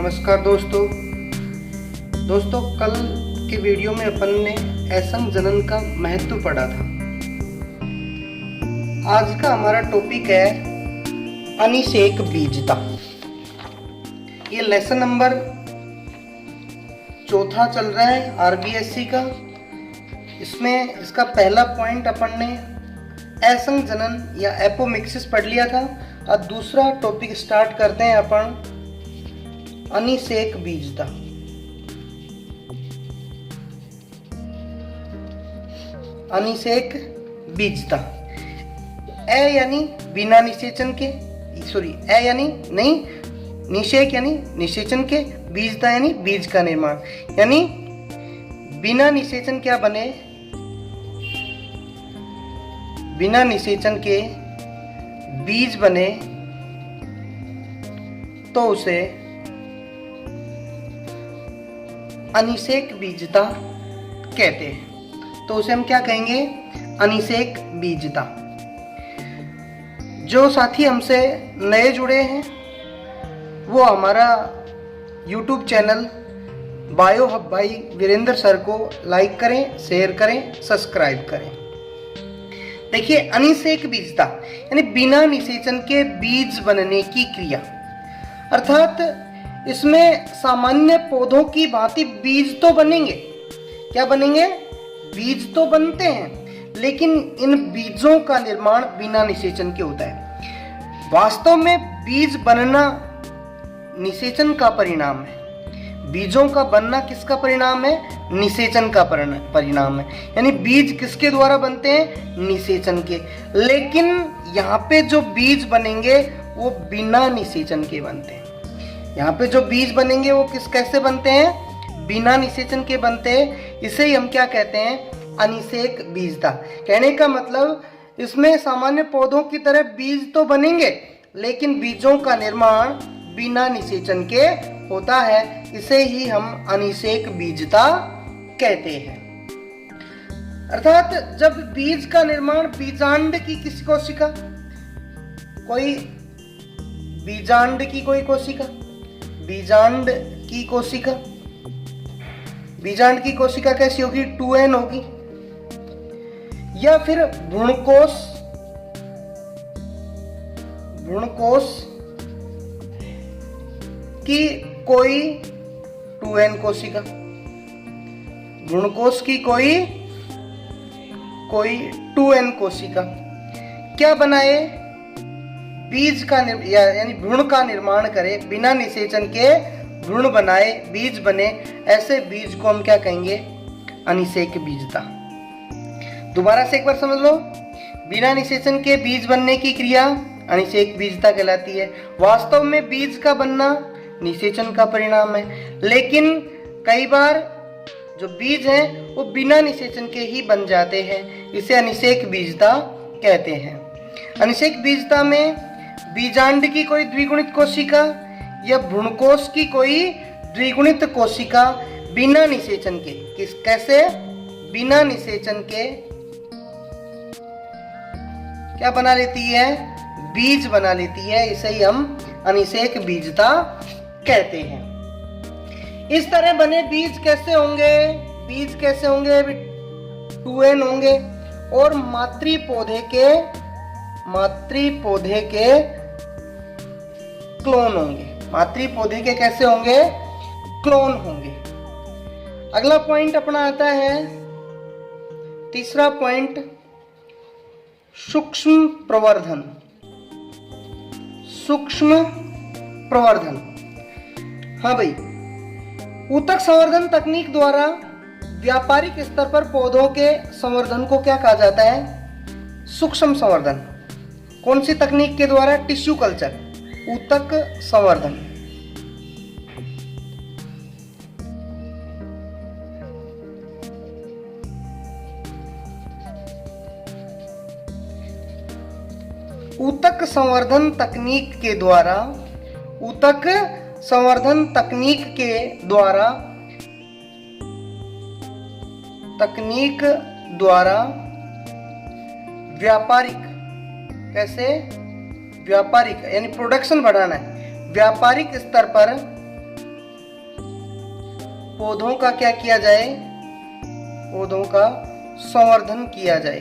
नमस्कार दोस्तों, कल के वीडियो में अपन ने ऐसंग जनन का महत्व पढ़ा था। आज का हमारा टॉपिक है अनिषेक बीजता। ये लेसन नंबर 4 चल रहा है आरबीएससी का। इसमें इसका पहला पॉइंट अपन ने ऐसंग जनन या एपोमिक्सिस पढ़ लिया था। और दूसरा टॉपिक स्टार्ट करते हैं अपन अनिषेक बीजता। अनिषेक बीजता ए यानी बिना निषेचन के, ए यानी नहीं, निषेक यानी निषेचन के, बीजता यानी बीज का निर्माण। यानी बिना निषेचन क्या बने, बिना निषेचन के बीज बने तो उसे अनिषेक बीजता कहते हैं। तो उसे हम क्या कहेंगे, अनिषेक बीजता। जो साथी हमसे नए जुड़े हैं वो हमारा YouTube चैनल बायो हब भाई वीरेंद्र सर को लाइक करें, शेयर करें, सब्सक्राइब करें। देखिए, अनिषेक बीजता यानी बिना निषेचन के बीज बनने की क्रिया, अर्थात इसमें सामान्य पौधों की भांति बीज तो बनेंगे। क्या बनेंगे, बीज तो बनते हैं, लेकिन इन बीजों का निर्माण बिना निषेचन के होता है। वास्तव में बीज बनना निषेचन का परिणाम है। बीजों का बनना किसका परिणाम है, निषेचन का परिणाम है। यानी बीज किसके द्वारा बनते हैं, निषेचन के। लेकिन यहाँ पे जो बीज बनेंगे वो बिना निषेचन के बनते हैं। यहाँ पे जो बीज बनेंगे वो कैसे बनते हैं, बिना निषेचन के बनते हैं। इसे ही हम क्या कहते हैं, अनिषेक बीजता। कहने का मतलब इसमें सामान्य पौधों की तरह बीज तो बनेंगे, लेकिन बीजों का निर्माण बिना निषेचन के होता है। इसे ही हम अनिषेक बीजता कहते हैं। अर्थात जब बीज का निर्माण बीजांड की किसी कोशिका, कोई बीजांड की कोई कोशिका, बीजांड की कोशिका, बीजांड की कोशिका कैसी होगी, 2n होगी। या फिर भ्रूणकोश, भ्रूणकोश की कोई 2n कोशिका, भ्रूणकोश की कोई 2n कोशिका क्या बनाए, बीज का यानी भ्रूण का निर्माण करे, बिना निषेचन के भ्रूण बनाए, बीज बने। ऐसे बीज को हम क्या कहेंगे, अनिषेक बीजता। दोबारा से एक बार समझ लो, बिना निषेचन के बीज बनने की क्रिया अनिषेक बीजता कहलाती है। वास्तव में बीज का बनना निषेचन का परिणाम है, लेकिन कई बार जो बीज हैं वो बिना निषेचन के ही बन जाते हैं। इसे अनिषेक बीजता कहते हैं। अनिषेक बीजता में बीजांड की कोई द्विगुणित कोशिका या भ्रूणकोश की कोई द्विगुणित कोशिका बिना निषेचन के, कैसे, बिना निषेचन के क्या बना लेती है, बीज बना लेती है। इसे ही हम अनिषेक बीजता कहते हैं। इस तरह बने बीज कैसे होंगे, बीज कैसे होंगे, 2n होंगे और मातृ पौधे के क्लोन होंगे। मातृ पौधे के कैसे होंगे, क्लोन होंगे। अगला पॉइंट अपना आता है, तीसरा पॉइंट, सूक्ष्म प्रवर्धन। सूक्ष्म प्रवर्धन, हाँ भाई, ऊतक संवर्धन तकनीक द्वारा व्यापारिक स्तर पर पौधों के संवर्धन को क्या कहा जाता है, सूक्ष्म संवर्धन। कौन सी तकनीक के द्वारा, टिश्यू कल्चर, ऊतक संवर्धन। ऊतक संवर्धन तकनीक के द्वारा, ऊतक संवर्धन तकनीक द्वारा व्यापारिक, कैसे, व्यापारिक यानी प्रोडक्शन बढ़ाना है, व्यापारिक स्तर पर पौधों का क्या किया जाए, पौधों का संवर्धन किया जाए।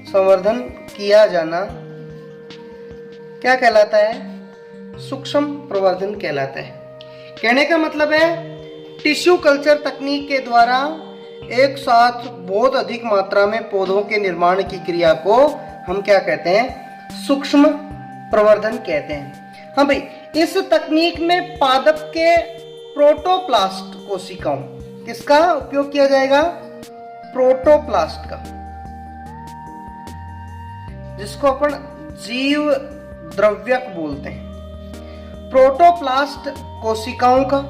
संवर्धन किया जाना क्या कहलाता है, सूक्ष्म प्रवर्धन कहलाता है। कहने का मतलब है टिश्यू कल्चर तकनीक के द्वारा एक साथ बहुत अधिक मात्रा में पौधों के निर्माण की क्रिया को हम क्या कहते हैं, सूक्ष्म प्रवर्धन कहते हैं। हाँ भाई, इस तकनीक में पादप के प्रोटोप्लास्ट कोशिकाओं, किसका उपयोग किया जाएगा, प्रोटोप्लास्ट का, जिसको अपन जीव द्रव्यक बोलते हैं। प्रोटोप्लास्ट कोशिकाओं का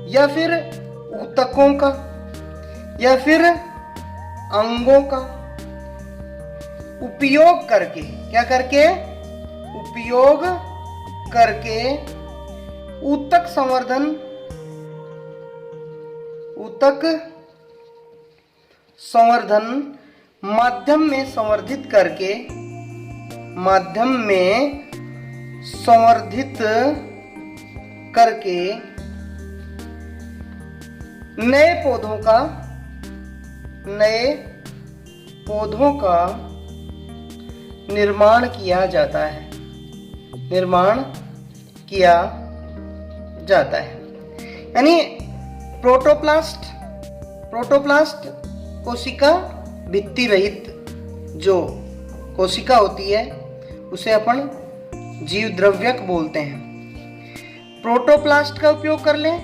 या फिर ऊतकों का या फिर अंगों का उपयोग करके, क्या करके, उपयोग करके ऊतक संवर्धन, ऊतक संवर्धन माध्यम में संवर्धित करके, माध्यम में संवर्धित करके नए पौधों का निर्माण किया जाता है, निर्माण किया जाता है। यानी प्रोटोप्लास्ट कोशिका भित्ति रहित जो कोशिका होती है उसे अपन जीव द्रव्यक बोलते हैं। प्रोटोप्लास्ट का उपयोग कर लें,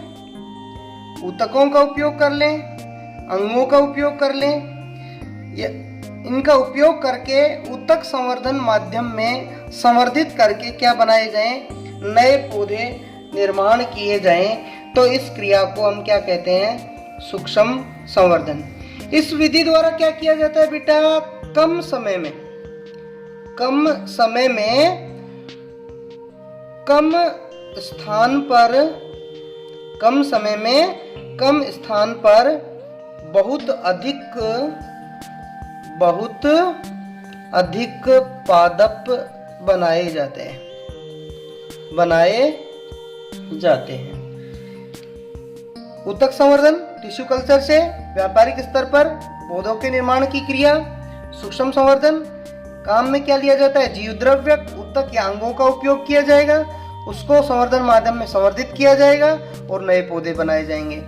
ऊतकों का उपयोग कर लें, अंगों का उपयोग कर लें, इनका उपयोग करके ऊतक संवर्धन माध्यम में संवर्धित करके क्या बनाए जाएं, नए पौधे निर्माण किए जाएं, तो इस क्रिया को हम क्या कहते हैं, सूक्ष्म संवर्धन। इस विधि द्वारा क्या किया जाता है बेटा, कम समय में कम स्थान पर बहुत अधिक पादप बनाए जाते हैं। ऊतक संवर्धन टिश्यू कल्चर से व्यापारिक स्तर पर पौधों के निर्माण की क्रिया। सूक्ष्म संवर्धन काम में क्या लिया जाता है, जीव द्रव्य ऊतक या अंगों का उपयोग किया जाएगा, उसको संवर्धन माध्यम में संवर्धित किया जाएगा और नए पौधे बनाए जाएंगे।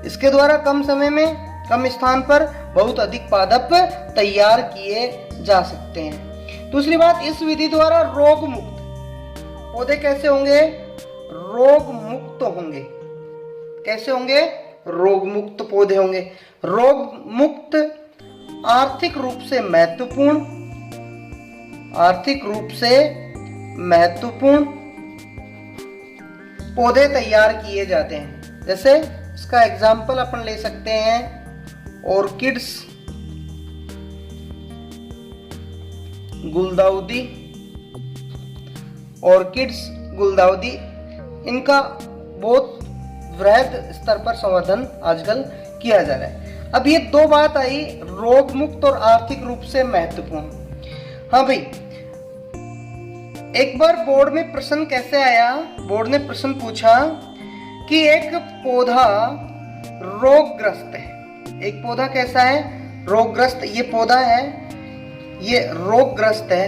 इसके द्वारा कम समय में कम स्थान पर बहुत अधिक पादप तैयार किए जा सकते हैं। दूसरी बात, इस विधि द्वारा रोग मुक्त पौधे कैसे होंगे, रोग मुक्त होंगे। कैसे होंगे, रोग मुक्त पौधे होंगे। रोग मुक्त आर्थिक रूप से महत्वपूर्ण पौधे तैयार किए जाते हैं। जैसे इसका एग्जाम्पल अपन ले सकते हैं ऑर्किड्स, गुलदाउदी, इनका बहुत वृहद स्तर पर संवर्धन आजकल किया जा रहा है। अब ये दो बात आई, रोग मुक्त और आर्थिक रूप से महत्वपूर्ण। हाँ भाई, एक बार बोर्ड में प्रश्न कैसे आया, बोर्ड ने प्रश्न पूछा कि एक पौधा रोगग्रस्त है। एक पौधा कैसा है, रोगग्रस्त। ये पौधा है, ये रोगग्रस्त है।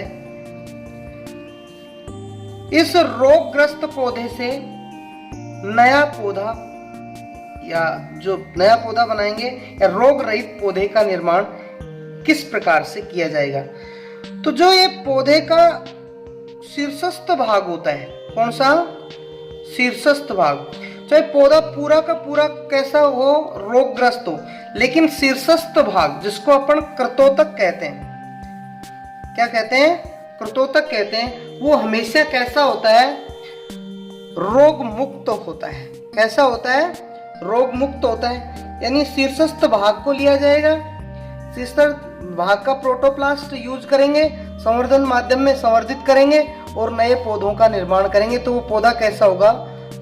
इस रोगग्रस्त पौधे से नया पौधा या जो नया पौधा बनाएंगे या रोग रहित पौधे का निर्माण किस प्रकार से किया जाएगा। तो जो ये पौधे का शीर्षस्थ भाग होता है, कौन सा, शीर्षस्थ भाग, चाहे पौधा पूरा का पूरा कैसा हो, रोगग्रस्त हो, लेकिन शीर्षस्थ भाग जिसको अपन कृतोतक कहते हैं, क्या कहते हैं, कृतोतक कहते हैं, वो हमेशा कैसा होता है, रोग मुक्त होता है। कैसा होता है, रोग मुक्त होता है। यानी शीर्षस्थ भाग को लिया जाएगा, शीर्षस्थ भाग का प्रोटोप्लास्ट यूज करेंगे, संवर्धन माध्यम में संवर्धित करेंगे और नए पौधों का निर्माण करेंगे, तो वो पौधा कैसा होगा,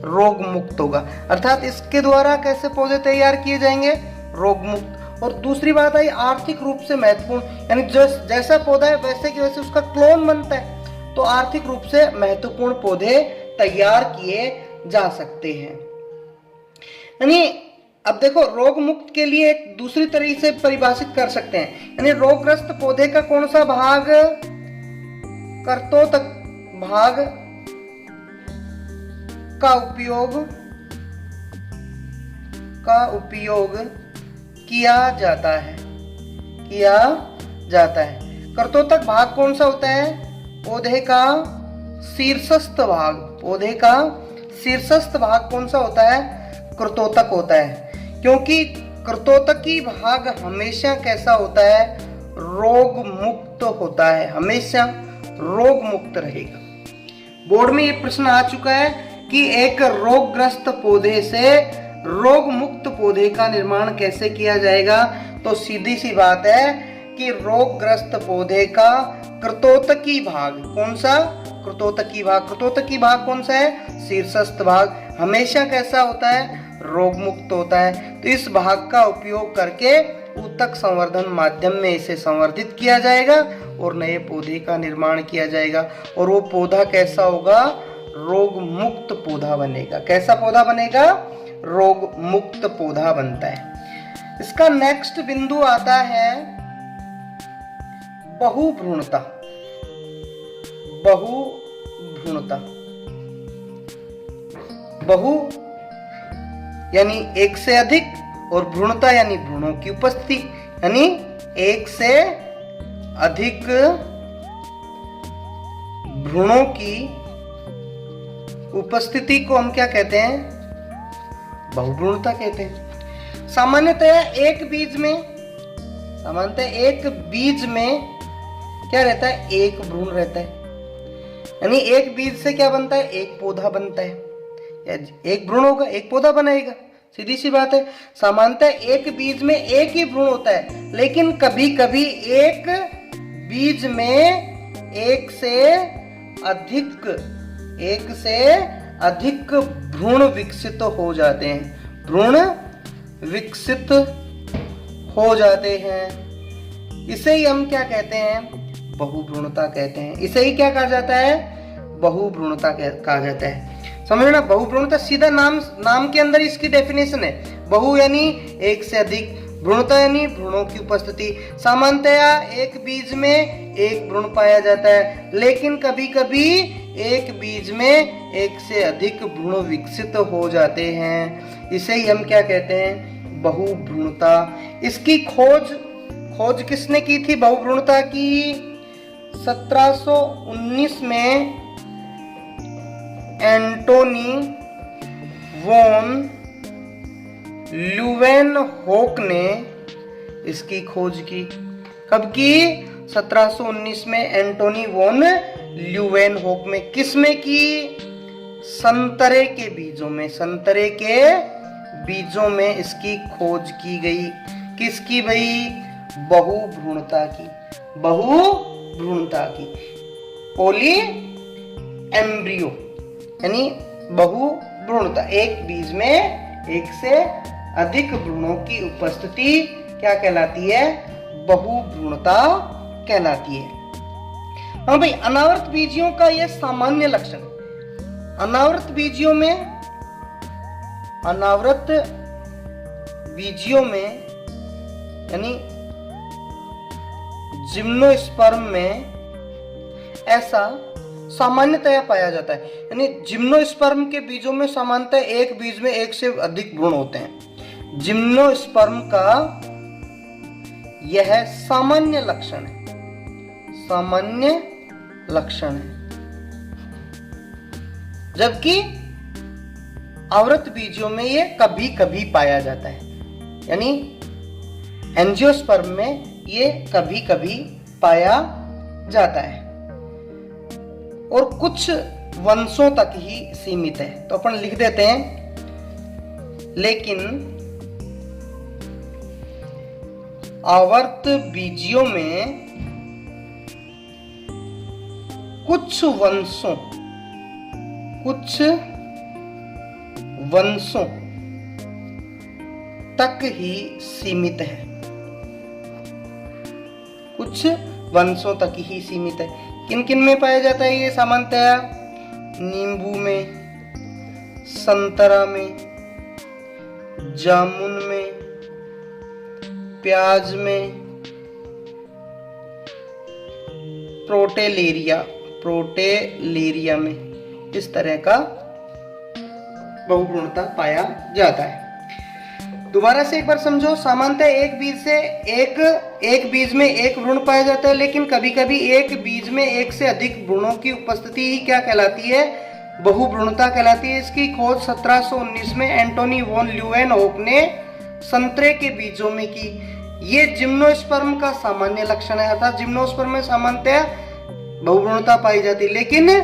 रोग मुक्त होगा। अर्थात इसके द्वारा कैसे पौधे तैयार किए जाएंगे, रोग मुक्त। और दूसरी बात आई आर्थिक रूप से महत्वपूर्ण, यानी जैसा पौधा है वैसे की वैसे उसका क्लोन बनता है, तो आर्थिक रूप से महत्वपूर्ण पौधे तैयार किए जा सकते हैं। यानी अब देखो, रोग मुक्त के लिए एक दूसरी तरीके से परिभाषित कर सकते हैं, यानी रोगग्रस्त पौधे का कौन सा भाग कर्तोतक भाग का उपयोग किया जाता है, कर्तोतक भाग कौन सा होता है? पौधे का शीर्षस्थ भाग कौन सा होता है? कर्तोतक होता है, क्योंकि कर्तोतकी भाग हमेशा कैसा होता है? रोग मुक्त होता है, हमेशा रोग मुक्त रहेगा। बोर्ड में ये प्रश्न आ चुका है कि एक रोगग्रस्त पौधे से रोग मुक्त पौधे का निर्माण कैसे किया जाएगा? तो सीधी सी बात है कि रोगग्रस्त पौधे का कर्तोतकी भाग कौन सा? कर्तोतकी भाग कौन सा है? शीर्षस्थ भाग, हमेशा कैसा होता है? रोग मुक्त होता है। तो इस भाग का उपयोग करके ऊतक संवर्धन माध्यम में इसे संवर्धित किया जाएगा और नए पौधे का निर्माण किया जाएगा, और वो पौधा कैसा होगा? रोग मुक्त पौधा बनेगा। कैसा पौधा बनेगा? रोग मुक्त पौधा बनता है। इसका नेक्स्ट बिंदु आता है बहुभ्रूणता। बहु यानी एक से अधिक, और भ्रूणता यानी भ्रूणों की उपस्थिति, यानी एक से अधिक भ्रूणों की उपस्थिति को हम क्या कहते हैं? बहुभ्रूणता कहते हैं। सामान्यतः एक बीज में क्या रहता है? एक भ्रूण रहता है, यानी एक बीज से क्या बनता है? एक पौधा बनता है। एक भ्रूण होगा, एक पौधा बनाएगा, सीधी सी बात है। सामान्यतः एक बीज में एक ही भ्रूण होता है, लेकिन कभी कभी एक बीज में एक से अधिक भ्रूण विकसित हो जाते हैं। इसे ही हम क्या कहते हैं? बहुभ्रूणता कहते हैं। इसे ही क्या कहा जाता है? बहुभ्रूणता कहा जाता है। समझना, बहुभ्रूणता सीधा नाम के अंदर इसकी डेफिनेशन है। बहु यानी एक से अधिक, भ्रूणता यानी भ्रूणों की उपस्थिति। सामान्यतया एक बीज में एक भ्रूण पाया जाता है, लेकिन कभी कभी एक बीज में एक से अधिक भ्रूण विकसित हो जाते हैं। इसे ही हम क्या कहते हैं? बहुभ्रूणता। इसकी खोज किसने की थी? बहुभ्रूणता की 1719 में एंटोनी वॉन ल्यूवेनहोक ने इसकी खोज की। कब की? 1719 में एंटोनी वॉन ल्यूवेनहोक में। किसमें की? संतरे के बीजों में इसकी खोज की गई। किसकी भाई? बहुभ्रूणता की। पोली एम्ब्रियो यानी बहुभ्रूणता, एक बीज में एक से अधिक भ्रूणों की उपस्थिति क्या कहलाती है? बहुभ्रूणता कहलाती है। हाँ भाई, अनावृत बीजियों का यह सामान्य लक्षण। अनावृत बीजियों में यानी जिम्नोस्पर्म में ऐसा सामान्यतया पाया जाता है। यानी जिम्नोस्पर्म के बीजों में सामान्यतः एक बीज में एक से अधिक भ्रूण होते हैं। जिम्नोस्पर्म का यह सामान्य लक्षण है। जबकि आवृत बीजों में यह कभी कभी पाया जाता है, यानी एंजियोस्पर्म में यह कभी कभी पाया जाता है और कुछ वंशों तक ही सीमित है। तो अपन लिख देते हैं, लेकिन आवर्त बीजियों में कुछ वंशों तक ही सीमित है। कुछ वंशों तक ही सीमित है। किन किन में पाया जाता है ये? सामान्यतः नींबू में, संतरा में, जामुन में, प्याज में, प्रोटेलेरिया में इस तरह का बहुभ्रूणता पाया जाता है। दोबारा से एक बार समझो, सामान्यतः एक बीज में एक भ्रूण पाया जाता है, लेकिन कभी कभी एक बीज में एक से अधिक भ्रूणों की उपस्थिति ही क्या कहलाती है? बहुभ्रूणता कहलाती है। इसकी खोज 1719 में एंटोनी वॉन ल्यूवेनहोक ने संतरे के बीजों में की। ये जिम्नोस्पर्म का सामान्य लक्षण है, अर्थात जिम्नोस्पर्म में सामान्यतः बहुभ्रूणता पाई जाती है, लेकिन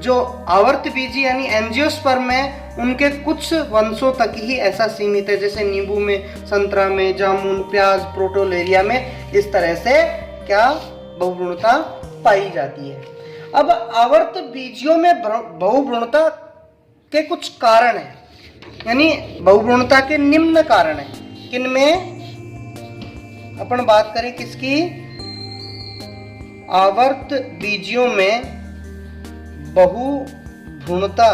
जो आवर्त बीजी यानी एंजियोस्पर्म है उनके कुछ वंशों तक ही ऐसा सीमित है, जैसे नींबू में, संतरा में, जामुन, प्याज, प्रोटोलेरिया में इस तरह से क्या बहुभ्रूणता पाई जाती है। अब आवर्त बीजियों में बहुभ्रूणता के कुछ कारण हैं, यानी बहुभ्रूणता के निम्न कारण हैं। किनमें अपन बात करें? किसकी? आवर्त बीजियों में बहुभ्रूणता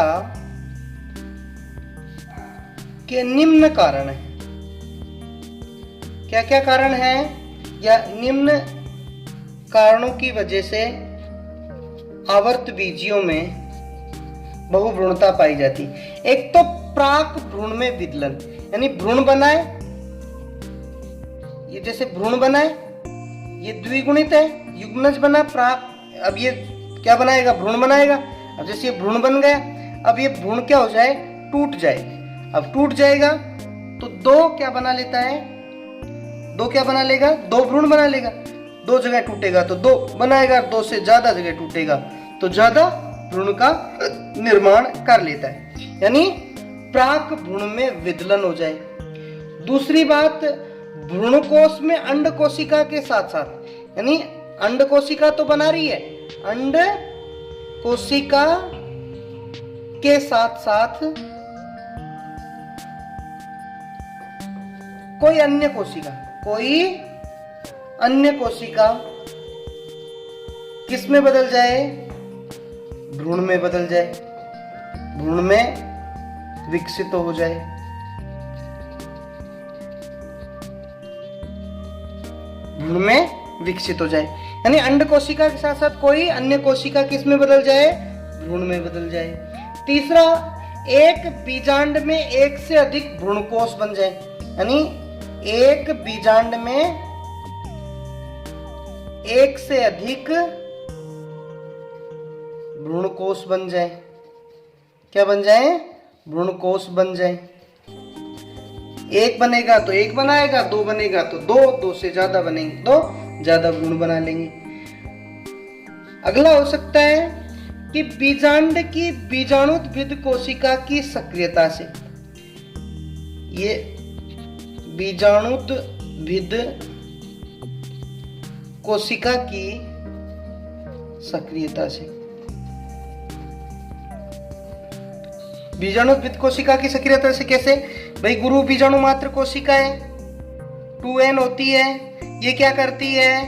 के निम्न कारण है। क्या क्या कारण है या निम्न कारणों की वजह से आवर्त बीजियों में बहुभ्रूणता पाई जाती? एक तो प्राक भ्रूण में विदलन, यानी भ्रूण बनाए, ये जैसे भ्रूण बनाए, ये द्विगुणित है, युग्मनज बना, प्राक, अब ये क्या बनाएगा? भ्रूण बनाएगा। अब जैसे ये भ्रूण बन गया, अब ये भ्रूण क्या हो जाए? टूट जाए। अब टूट जाएगा तो दो क्या बना लेता है? दो क्या बना लेगा? दो भ्रूण बना लेगा। दो जगह टूटेगा तो दो बनाएगा, दो से ज्यादा जगह टूटेगा तो ज्यादा भ्रूण का निर्माण कर लेता है, यानी प्राक भ्रूण में विदलन हो जाए। दूसरी बात, भ्रूणकोश में अंड कोशिका के साथ साथ, यानी अंड कोशिका तो बना रही है, अंड कोशिका के साथ साथ कोई अन्य कोशिका किस में बदल जाए? भ्रूण में बदल जाए, भ्रूण में विकसित हो जाए। भ्रूण में विकसित हो जाए, यानी अंड कोशिका के साथ साथ कोई अन्य कोशिका किस में बदल जाए? भ्रूण में बदल जाए। तीसरा, एक बीजांड में एक से अधिक भ्रूणकोश बन जाए, यानी एक बीजांड में एक से अधिक भ्रूणकोश बन जाए। क्या बन जाए? भ्रूणकोश बन जाए। एक बनेगा तो एक बनाएगा, दो बनेगा तो दो, दो से ज्यादा बनेंगे तो ज्यादा भ्रूण बना लेंगे। अगला हो सकता है कि बीजांड की बीजाणुद्भिद कोशिका की सक्रियता से, ये बीजाणुद्भिद कोशिका की सक्रियता से, बीजाणुद्भिद कोशिका की सक्रियता से कैसे? भाई गुरु बीजाणु मात्र कोशिका है, 2n होती है, ये क्या करती है?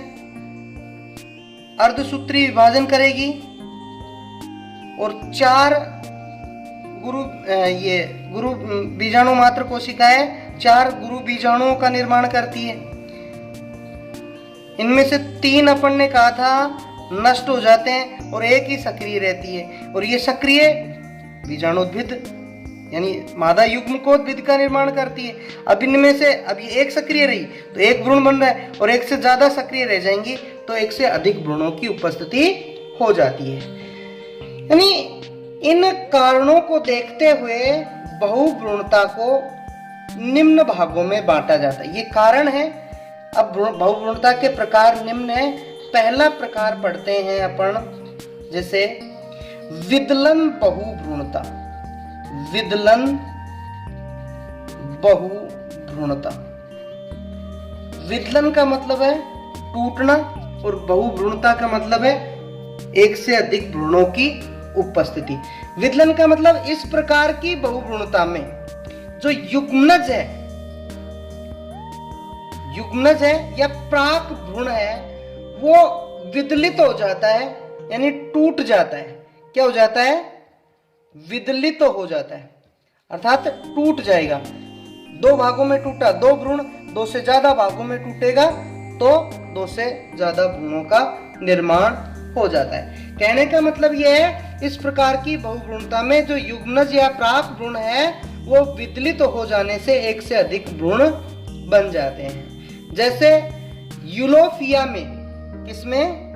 अर्धसूत्री विभाजन करेगी और 4 गुरु बीजाणु मात्र कोशिका है, 4 गुरु बीजाणुओं का निर्माण करती है। इनमें से 3 अपन ने कहा था नष्ट हो जाते हैं और एक ही सक्रिय रहती है, और ये सक्रिय बीजाणुद्भिद यानी मादा युग्मकोद्भिद का निर्माण करती है। अब इनमें से अब ये एक सक्रिय रही तो एक भ्रूण बन रहा है, और एक से ज्यादा सक्रिय रह जाएंगी तो एक से अधिक भ्रूणों की उपस्थिति हो जाती है। यानी इन कारणों को देखते हुए बहुभ्रूणता को निम्न भागों में बांटा जाता है। ये कारण है। अब बहुभ्रूणता के प्रकार निम्न है। पहला प्रकार पढ़ते हैं अपन, जैसे विदलन बहुभ्रूणता। विदलन बहुभ्रूणता, विदलन का मतलब है टूटना और बहुभ्रूणता का मतलब है एक से अधिक भ्रूणों की उपस्थिति। विदलन का मतलब इस प्रकार की बहुभ्रूणता में जो युग्मनज है या प्राक भ्रूण है वो विदलित हो जाता है, यानी टूट जाता है। क्या हो जाता है? विदलित हो जाता है, अर्थात टूट जाएगा। 2 भागों में टूटा 2 भ्रूण, 2 से ज्यादा भागों में टूटेगा तो 2 से ज्यादा भ्रूणों का निर्माण हो जाता है। कहने का मतलब यह है, इस प्रकार की बहुभ्रूणता में जो युग्मनज या प्राक भ्रूण है वो विदलित हो जाने से एक से अधिक भ्रूण बन जाते हैं। जैसे यूलोफिया में, किसमें?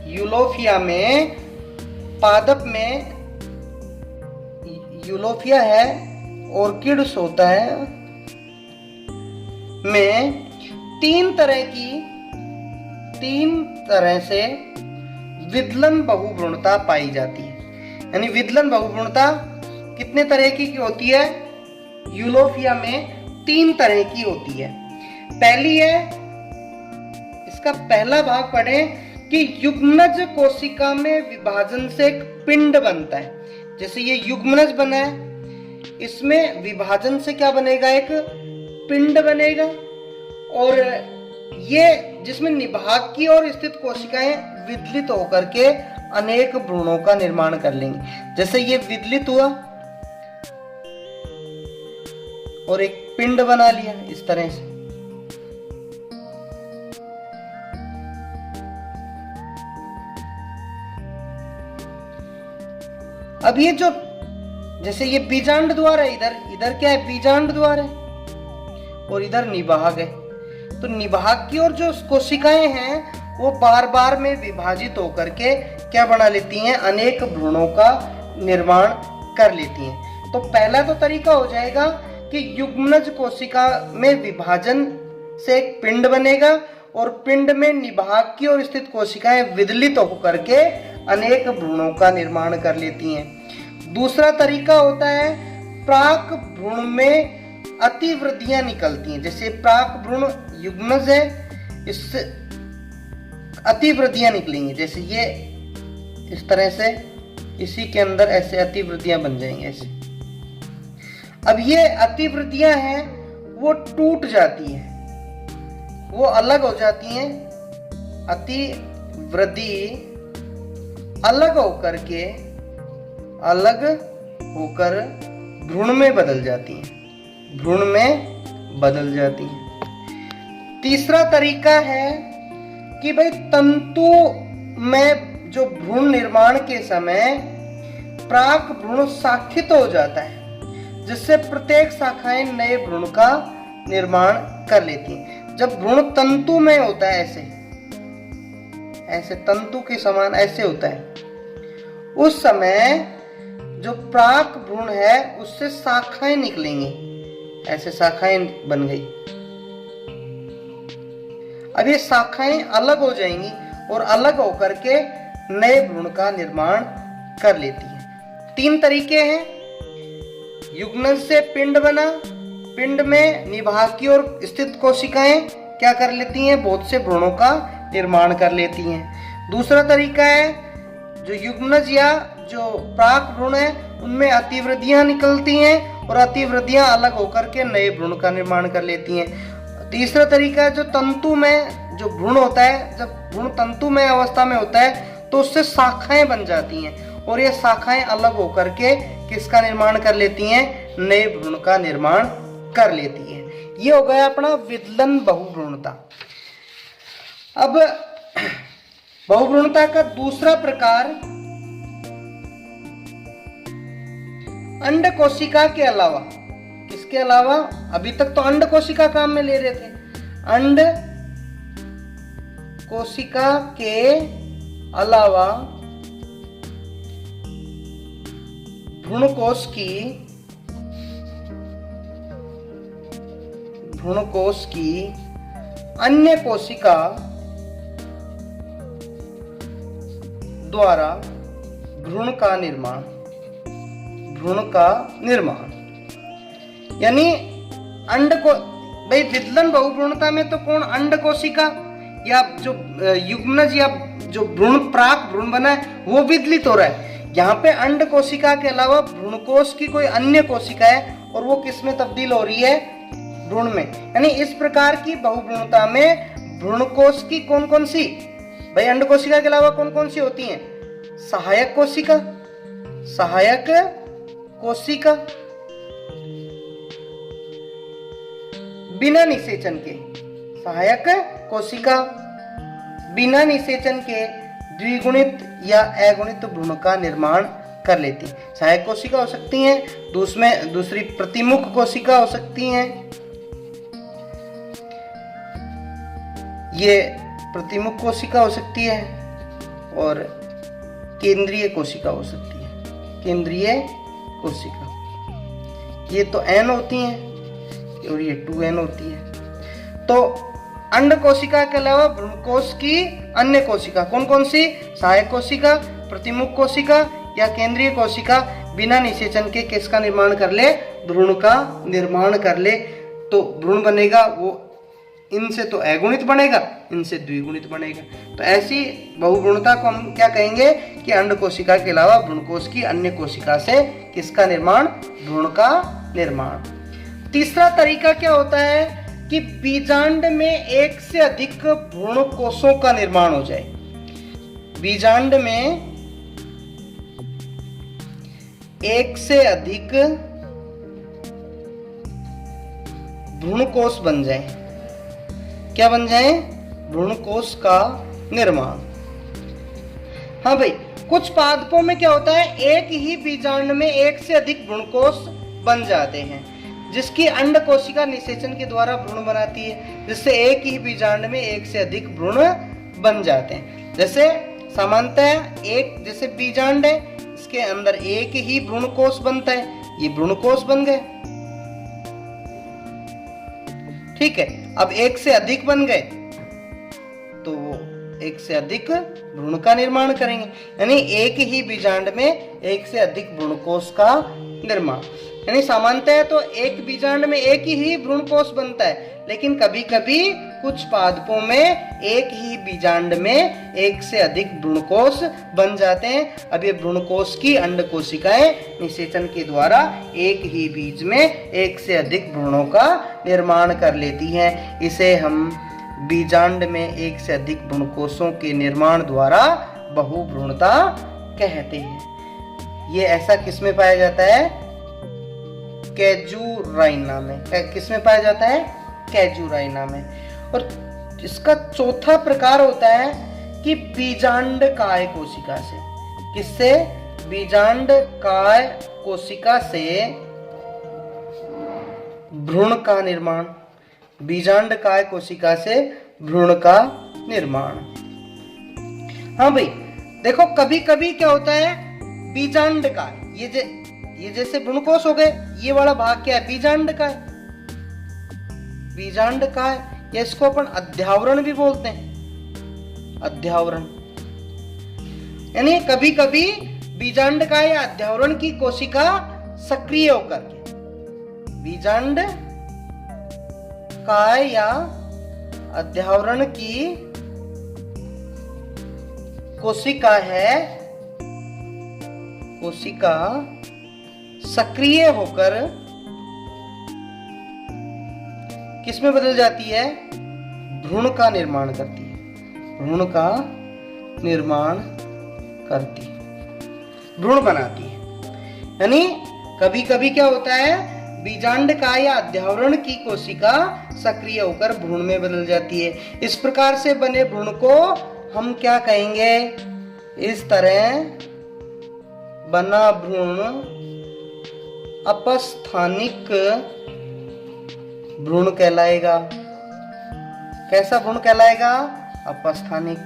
यूलोफिया में, पादप में, यूलोफिया है ऑर्किड्स होता है, में 3 तरह से विदलन बहुभ्रूणता पाई जाती है। यानी विदलन बहुभ्रूणता कितने तरह की होती है? यूलोफिया में 3 तरह की होती है। पहली है, इसका पहला भाग पढ़ें कि युग्मनज कोशिका में विभाजन से एक पिंड बनता है। जैसे ये युग्मनज बना है, इसमें विभाजन से क्या बनेगा? एक पिंड बनेगा, और ये जिसमें निभाग की ओर स्थित कोशिकाएं विदलित होकर के अनेक भ्रूणों का निर्माण कर लेंगी। जैसे ये विदलित हुआ और एक पिंड बना लिया इस तरह से। अब ये जो, जैसे ये बीजांड द्वार है, इधर क्या है? बीजांड द्वार है, और इधर निभाग है। तो निभाग की ओर जो कोशिकाएं हैं वो बार बार में विभाजित होकर के क्या बना लेती हैं? अनेक भ्रूणों का निर्माण कर लेती हैं। तो पहला तो तरीका हो जाएगा कि युग्मनज कोशिका में विभाजन से एक पिंड बनेगा, और पिंड में निभाग की ओर स्थित कोशिकाएं विदलित होकर के अनेक भ्रूणों का निर्माण कर लेती हैं। दूसरा तरीका होता है, प्राक भ्रूण में अतिवृद्धियां निकलती हैं। जैसे प्राक भ्रूण युग्मनज है, इससे अतिवृद्धियां निकलेंगी। जैसे ये इस तरह से, इसी के अंदर ऐसे अतिवृद्धियां बन जाएंगी ऐसे। अब ये अतिवृद्धियां हैं वो टूट जाती हैं, वो अलग हो जाती हैं। अतिवृद्धि अलग होकर भ्रूण में बदल जाती हैं, भ्रूण में बदल जाती हैं। तीसरा तरीका है कि भाई तंतु में जो भ्रूण निर्माण के समय प्राक भ्रूण शाखित हो जाता है, जिससे प्रत्येक शाखाएं नए भ्रूण का निर्माण कर लेती हैं। जब भ्रूण तंतु में होता है, ऐसे तंतु के समान ऐसे होता है, उस समय जो प्राक भ्रूण है उससे शाखाएं निकलेंगी, ऐसे शाखाएं बन गई। अब ये शाखाएं अलग हो जाएंगी और अलग होकर के नए भ्रूण का निर्माण कर लेती हैं। 3 तरीके हैं, युग्मनज से पिंड बना, पिंड में निभाग की ओर स्थित कोशिकाएं क्या कर लेती हैं? बहुत से भ्रूणों का निर्माण कर लेती हैं। दूसरा तरीका है, जो युग्मनज या जो प्राक भ्रूण है उनमें अतिवृद्धियां निकलती हैं और अतिवृद्धियां अलग होकर के नए भ्रूण का निर्माण कर लेती हैं। तीसरा तरीका है, जो तंतु में जो भ्रूण होता है, जब भ्रूण तंतु में अवस्था में होता है तो उससे शाखाएं बन जाती हैं, और ये शाखाएं अलग होकर के किसका निर्माण कर लेती हैं? नए भ्रूण का निर्माण कर लेती है। ये हो गया अपना विदलन बहुभ्रूणता। अब बहुभ्रूणता का दूसरा प्रकार, अंड कोशिका के अलावा, किसके अलावा? अभी तक तो अंड कोशिका काम में ले रहे थे। अंड कोशिका के अलावा भ्रूणकोश की अन्य कोशिका द्वारा भ्रूण का निर्माण, यानी अंड को, भाई विदलन बहुभ्रूणता में तो कौन? अंड कोशिका या जो युग्मनज या जो भ्रूण प्राक भ्रूण बना है वो विदलित हो रहा है। यहाँ पे अंड कोशिका के अलावा भ्रूणकोश की कोई अन्य कोशिका है और वो किस में तब्दील हो रही है? भ्रूण में। यानी इस प्रकार की बहुभ्रूणता में भ्रूणकोश की कौन कौन सी, भाई अंड कोशिका के अलावा कौन कौन सी होती हैं? सहायक कोशिका, सहायक कोशिका बिना निषेचन के, सहायक कोशिका बिना निषेचन के द्विगुणित या अगुणित भ्रूण का निर्माण कर लेती। सहायक कोशिका हो सकती हैं, दूसरी प्रतिमुख कोशिका हो सकती हैं। ये प्रतिमुख कोशिका हो सकती है और केंद्रीय कोशिका हो सकती है। केंद्रीय कोशिका ये तो N होती हैं और ये 2N होती है। तो अंड कोशिका के अलावा भ्रूणकोश की अन्य कोशिका कौन कौन सी? सहायक कोशिका, प्रतिमुख कोशिका या केंद्रीय कोशिका बिना निषेचन के किसका निर्माण कर ले? भ्रूण का निर्माण कर ले। तो भ्रूण बनेगा वो इनसे तो अगुणित बनेगा, इनसे द्विगुणित बनेगा। तो ऐसी बहुभ्रूणता को हम क्या कहेंगे कि अंड कोशिका के अलावा भ्रूणकोश की अन्य कोशिका से किसका निर्माण? भ्रूण का निर्माण। तीसरा तरीका क्या होता है कि बीजांड में एक से अधिक भ्रूण कोषों का निर्माण हो जाए। बीजांड में एक से अधिक भ्रूणकोष बन जाए। क्या बन जाए? भ्रूणकोष का निर्माण। हाँ भाई, कुछ पादपों में क्या होता है, एक ही बीजांड में एक से अधिक भ्रूणकोष बन जाते हैं, जिसकी अंड कोशिका निषेचन के द्वारा भ्रूण बनाती है, जिससे एक ही बीजांड में एक से अधिक भ्रूण बन जाते हैं। जैसे सामान्यतः एक जैसे बीजांड है, इसके अंदर एक ही भ्रूणकोष बनता है, ये भ्रूणकोष बन गए। ठीक है, अब एक से अधिक बन गए तो वो एक से अधिक भ्रूण का निर्माण करेंगे, यानी एक ही बीजांड में एक से अधिक भ्रूणकोष का निर्माण। यानी सामान्यतः तो एक बीजांड में एक ही भ्रूणकोष बनता है, लेकिन कभी कभी कुछ पादपों में एक ही बीजांड में एक से अधिक भ्रूणकोष बन जाते हैं। अब ये भ्रूणकोष की अंड कोशिकाएं निषेचन के द्वारा एक ही बीज में एक से अधिक भ्रूणों का निर्माण कर लेती हैं। इसे हम बीजांड में एक से अधिक भ्रूणकोषों के निर्माण द्वारा बहुभ्रूणता कहते हैं। ये ऐसा किसमें पाया जाता है? कैजुराइना में। किसमें पाया जाता है? कैजुराइना में। और इसका चौथा प्रकार होता है कि बीजांडकाय कोशिका से। किससे? बीजांडकाय कोशिका से भ्रूण का निर्माण। बीजांडकाय कोशिका से भ्रूण का निर्माण। हाँ भाई, देखो कभी कभी क्या होता है, बीजांडकाय ये जैसे भ्रूणकोष हो गए, ये वाला भाग क्या है? बीजांडकाय। बीजांडकाय या इसको अपन अध्यावरण भी बोलते हैं। अध्यावरण यानी कभी कभी बीजांडकाय या अध्यावरण की कोशिका सक्रिय होकर के, बीजांडकाय या अध्यावरण की कोशिका है, कोशिका सक्रिय होकर किसमें बदल जाती है? भ्रूण का निर्माण करती है। भ्रूण का निर्माण करती है, भ्रूण बनाती है। यानी कभी कभी क्या होता है, बीजांडकाय या अध्यावरण की कोशिका सक्रिय होकर भ्रूण में बदल जाती है। इस प्रकार से बने भ्रूण को हम क्या कहेंगे? इस तरह बना भ्रूण अपस्थानिक भ्रूण कहलाएगा। कैसा भ्रूण कहलाएगा? अपस्थानिक।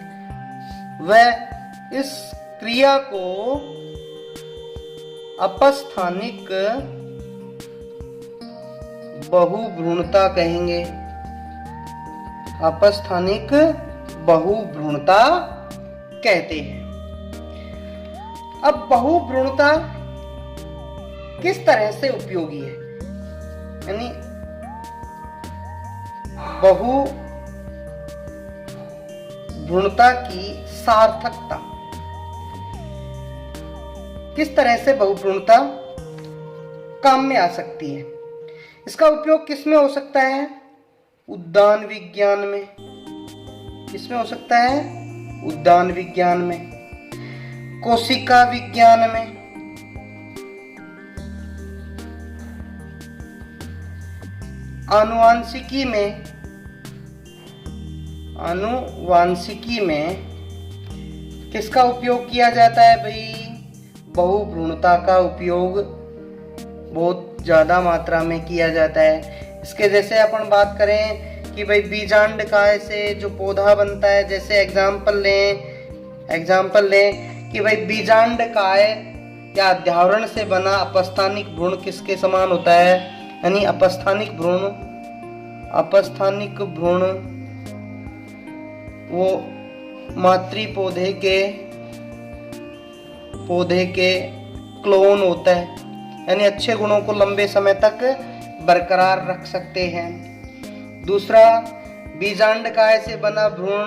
वह इस क्रिया को अपस्थानिक बहुभ्रूणता कहेंगे। अपस्थानिक बहुभ्रूणता कहते हैं। अब बहुभ्रूणता किस तरह से उपयोगी है? यानी बहुभ्रूणता की सार्थकता, किस तरह से बहुभ्रूणता काम में आ सकती है? इसका उपयोग किसमें हो सकता है? उद्यान विज्ञान में। किसमें हो सकता है? उद्यान विज्ञान में। कोशिका विज्ञान में। आनुवांशिकी में किसका उपयोग किया जाता है भाई? बहुभ्रूणता का उपयोग बहुत ज़्यादा मात्रा में किया जाता है। इसके जैसे अपन बात करें कि भाई बीजांड काय से जो पौधा बनता है, जैसे एग्जाम्पल लें कि भाई बीजांड काय या अध्यावरण से बना अपस्थानिक भ्रूण किसके समान होता है? यानी अपस्थानिक भ्रूण वो मातृ पौधे के क्लोन होता है, यानी अच्छे गुणों को लंबे समय तक बरकरार रख सकते हैं। दूसरा, बीजांड काय से बना भ्रूण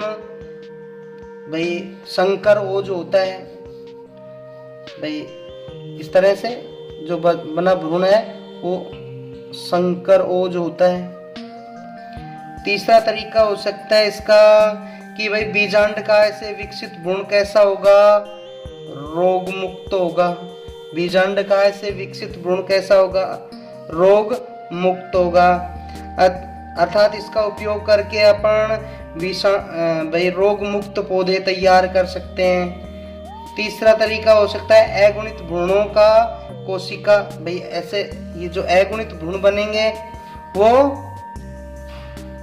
भाई संकर ओज होता है। भाई इस तरह से जो बना भ्रूण है वो संकर ओज होता है। तीसरा तरीका हो सकता है इसका कि भाई बीजांड काय से विकसित भ्रूण कैसा होगा? रोग मुक्त होगा। बीजांड काय से विकसित भ्रूण कैसा होगा? रोग मुक्त होगा। अर्थात इसका उपयोग करके अपन भाई रोग मुक्त पौधे तैयार कर सकते हैं। तीसरा तरीका हो सकता है अगुणित भ्रूणों का कोशिका, भाई ऐसे ये जो अगुणित भ्रूण बनेंगे वो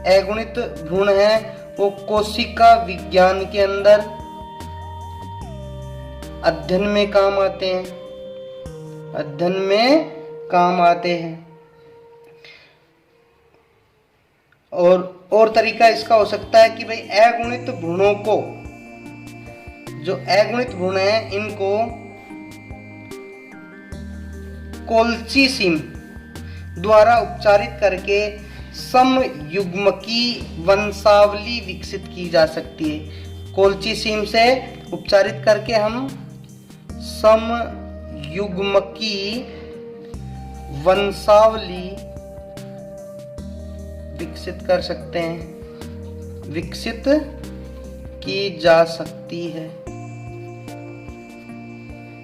अगुणित भ्रूण है वो कोशिका विज्ञान के अंदर अध्ययन में काम आते हैं। और तरीका इसका हो सकता है कि भाई अगुणित भ्रूणों को, जो अगुणित भ्रूण है इनको कोल्चिसिम द्वारा उपचारित करके समयुग्मकी वंशावली विकसित की जा सकती है। कोल्चिसिम से उपचारित करके हम समयुग्मकी वंशावली विकसित कर सकते हैं, विकसित की जा सकती है,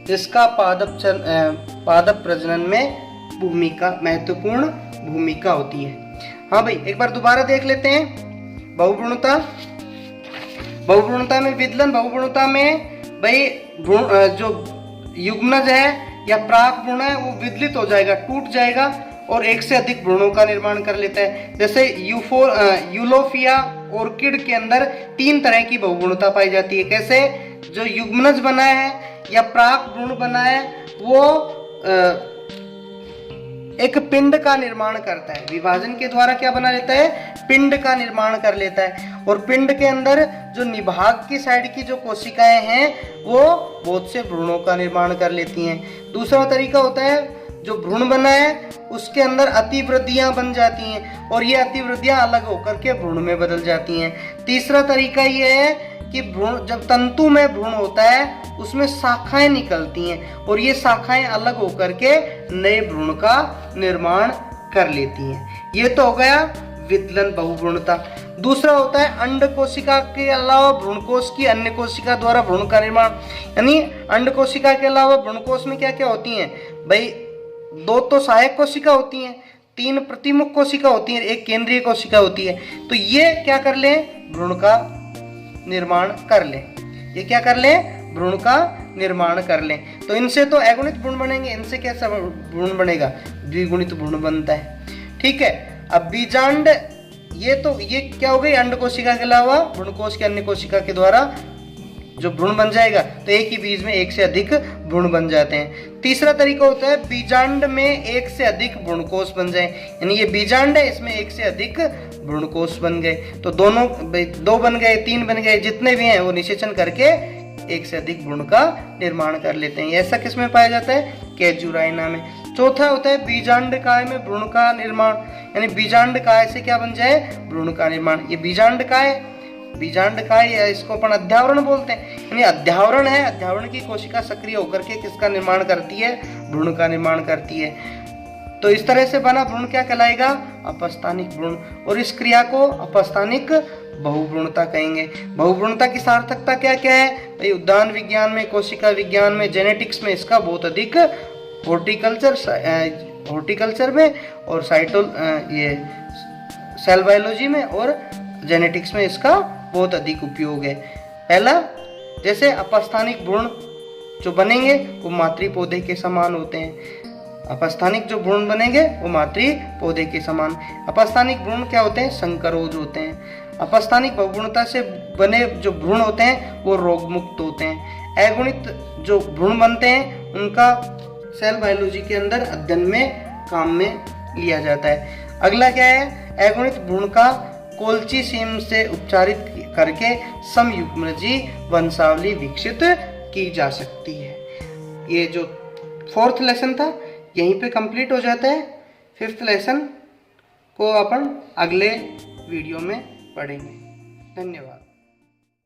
जिसका पादप प्रजनन में महत्वपूर्ण भूमिका होती है। हाँ भाई, एक बार दोबारा देख लेते हैं। बहुभ्रूणता में विदलन, बहुभ्रूणता में भाई जो युग्मनज है या प्राक भ्रूण है वो विदलित हो जाएगा, टूट जाएगा और एक से अधिक भ्रूणों का निर्माण कर लेता है। जैसे यूलोफिया ऑर्किड के अंदर 3 तरह की बहुभ्रूणता पाई जाती है। कैसे? जो युग्मनज बना है या प्राक भ्रूण बना है वो एक पिंड का निर्माण करता है, विभाजन के द्वारा क्या बना लेता है? पिंड का निर्माण कर लेता है। और पिंड के अंदर जो निभाग की साइड की जो कोशिकाएं हैं वो बहुत से भ्रूणों का निर्माण कर लेती हैं। दूसरा तरीका होता है जो भ्रूण बना है उसके अंदर अतिवृद्धियां बन जाती हैं और ये अतिवृद्धियां अलग होकर के भ्रूण में बदल जाती हैं। तीसरा तरीका ये है कि भ्रूण, जब तंतु में भ्रूण होता है उसमें शाखाएं निकलती हैं और ये शाखाएं अलग होकर के नए भ्रूण का निर्माण कर लेती हैं। ये तो हो गया विदलन बहुभ्रूणता। दूसरा होता है अंड कोशिका के अलावा भ्रूणकोश की अन्य कोशिका द्वारा भ्रूण का निर्माण। यानी अंड कोशिका के अलावा भ्रूणकोश में क्या क्या होती हैं भाई? 2 तो सहायक कोशिका होती हैं, 3 प्रतिमुख कोशिका होती हैं, 1 केंद्रीय कोशिका होती है। तो ये क्या कर ले? भ्रूण का निर्माण कर ले। ये क्या कर ले? भ्रूण का निर्माण कर ले। तो इनसे तो अगुणित भ्रूण बनेंगे, इनसे कैसा भ्रूण बनेगा? द्विगुणित भ्रूण बनता है। ठीक है। अब बीजांड, ये क्या हो गई? अंड कोशिका के अलावा भ्रूणकोश की अन्य कोशिका के द्वारा जो भ्रूण बन जाएगा तो एक ही बीज में 1 से अधिक भ्रूण बन जाते हैं। तीसरा तरीका होता है बीजांड में 1 से अधिक भ्रूणकोश बन जाए। यानी ये बीजांड है, इसमें 1 से अधिक भ्रूणकोश बन गए तो दोनों 2 बन गए, 3 बन गए, जितने भी हैं वो निषेचन करके 1 से अधिक भ्रूण का निर्माण कर लेते हैं। ऐसा किसमें पाया जाता है? कैजुराइना में। चौथा होता है बीजांड काय में भ्रूण का निर्माण। यानी बीजांड काय से क्या बन जाए? भ्रूण का निर्माण। ये बीजांड काय या इसको अपन अध्यावरण बोलते हैं। यानी अध्यावरण है, अध्यावरण की कोशिका सक्रिय होकर के किसका निर्माण करती है? भ्रूण का निर्माण करती है। तो इस तरह से बना भ्रूण क्या कहलाएगा? अपस्थानिक भ्रूण। और इस क्रिया को अपस्थानिक बहुभ्रूणता कहेंगे। बहुभ्रूणता की सार्थकता क्या क्या है भाई? उद्यान विज्ञान में, कोशिका विज्ञान में, जेनेटिक्स में इसका बहुत अधिक, हॉर्टिकल्चर में और सेल बायोलॉजी में और जेनेटिक्स में इसका बहुत अधिक उपयोग है। पहला, जैसे अपस्थानिक भ्रूण जो बनेंगे वो मातृ पौधे के समान होते हैं। अपस्थानिक जो भ्रूण बनेंगे वो मातृ पौधे के समान। अपस्थानिक भ्रूण क्या होते हैं? संकरोज होते हैं। अपस्थानिक बहुगुणता से बने जो भ्रूण होते हैं वो रोग मुक्त होते हैं। अगुणित जो भ्रूण बनते हैं उनका सेल बायोलॉजी के अंदर अध्ययन में काम में लिया जाता है। अगला क्या है? अगुणित भ्रूण का कोल्चिसिम से उपचारित करके समयुग्मजी वंशावली विकसित की जा सकती है। ये जो 4th लेसन था यहीं पे कंप्लीट हो जाता है। 5th लेसन को अपन अगले वीडियो में पढ़ेंगे। धन्यवाद।